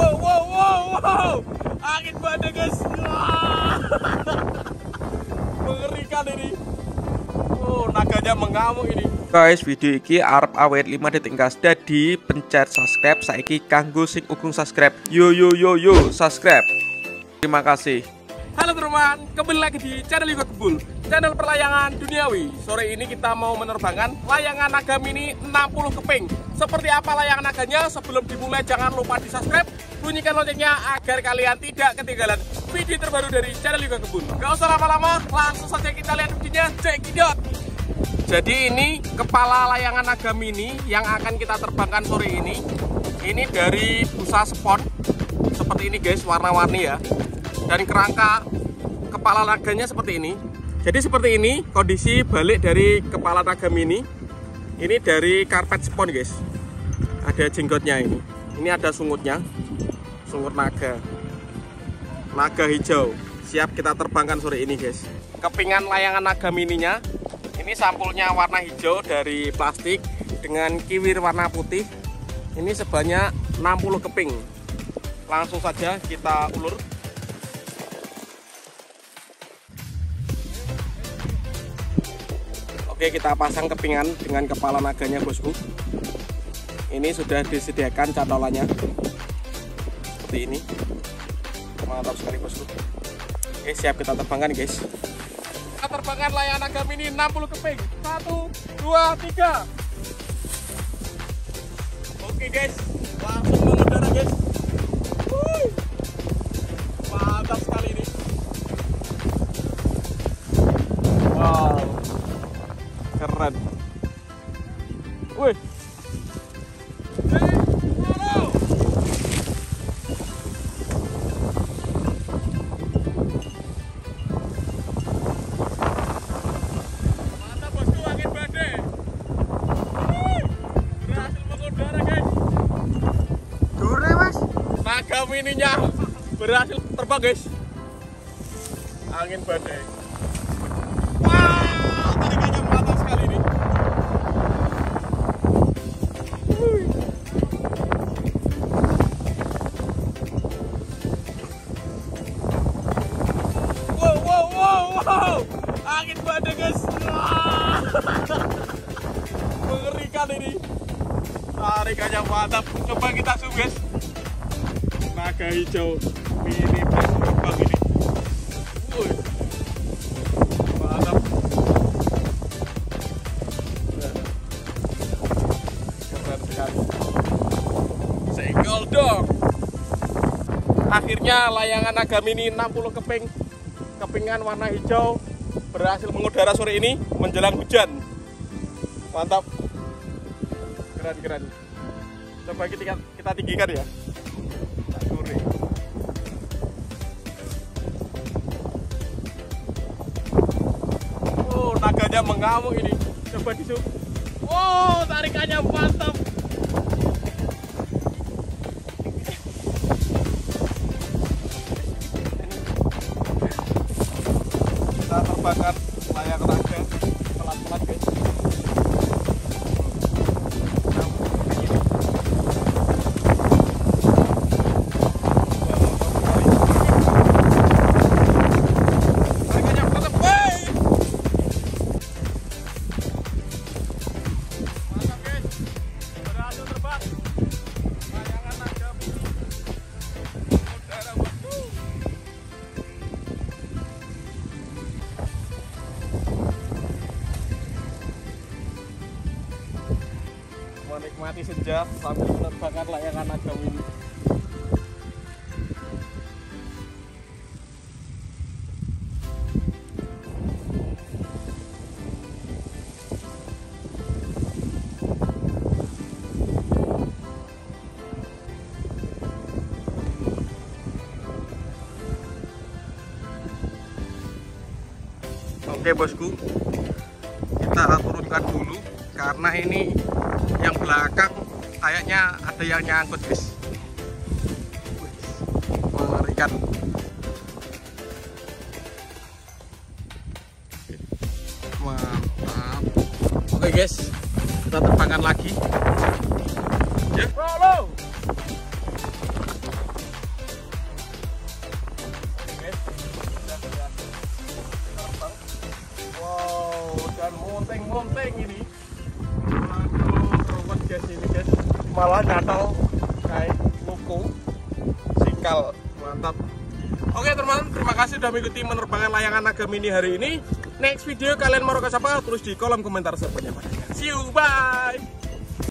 Wow. Angin badai guys. Mengerikan ini. Naganya mengamuk ini. Guys, video iki arep awet 5 detik gas. Dadi pencet subscribe saiki kanggo sing urung subscribe. Yo subscribe. Terima kasih. Halo teman, kembali lagi di channel Yuka Kebul, channel perlayangan duniawi. Sore ini kita mau menerbangkan layangan naga mini 60 keping. Seperti apa layangan naganya? Sebelum dimulai jangan lupa di subscribe, bunyikan loncengnya agar kalian tidak ketinggalan video terbaru dari channel Yuka Kebul. Gak usah lama-lama, langsung saja kita lihat videonya. Check it out. Jadi ini kepala layangan naga mini yang akan kita terbangkan sore ini. Ini dari busa spon seperti ini guys, warna-warni ya. Dan kerangka kepala naganya seperti ini. Jadi seperti ini kondisi balik dari kepala naga mini. Ini dari karpet spon guys. Ada jenggotnya ini. Ini ada sungutnya, sungut naga. Naga hijau. Siap kita terbangkan sore ini guys. Kepingan layangan naga mininya. Ini sampulnya warna hijau dari plastik dengan kiwir warna putih. Ini sebanyak 60 keping. Langsung saja kita ulur. Oke, kita pasang kepingan dengan kepala naganya bosku. Ini sudah disediakan cantolannya seperti ini. Mantap sekali bosku. Oke, siap kita terbangkan guys. Kita terbangkan layangan naga mini 60 keping. 1, 2, 3. Oke guys, langsung mengudara guys. Mantap sekali ini. Wow, keren. Wih. Mantap bosku, angin badai. Berhasil mengudara guys. Dure mas. Naga mininya berhasil terbang guys. Angin badai. Tarikannya mantap sekali ini. Wow. Angin badai guys. Mengerikan ini. Tarikannya mantap. Coba kita zoom guys. Naga hijau mini terbang ini. Mantap. Keren sekali. Senggol dong. Akhirnya layangan naga mini 60 keping, kepingan warna hijau berhasil mengudara sore ini menjelang hujan. Mantap. Keren. Coba kita tinggikan ya. Naganya mengamuk ini. Coba di zoom. Wow, tarikannya mantap. Kita terbangkan layangan naga pelan-pelan guys. Menikmati senja sambil menerbangkan layangan naga mini. Oke bosku, kita turunkan dulu karena ini yang belakang kayaknya ada yang nyangkut guys. Mengerikan. Mantap. Oke guys, kita terbangkan lagi. Ya. monteng ini. Waduh, ruwet guys ini guys. Malah nyantol kayak kuku sikal, mantap. Oke teman, terima kasih sudah mengikuti penerbangan layangan Naga Mini hari ini. Next video kalian mau rekas apa? Tulis di kolom komentar sebenarnya. See you, bye.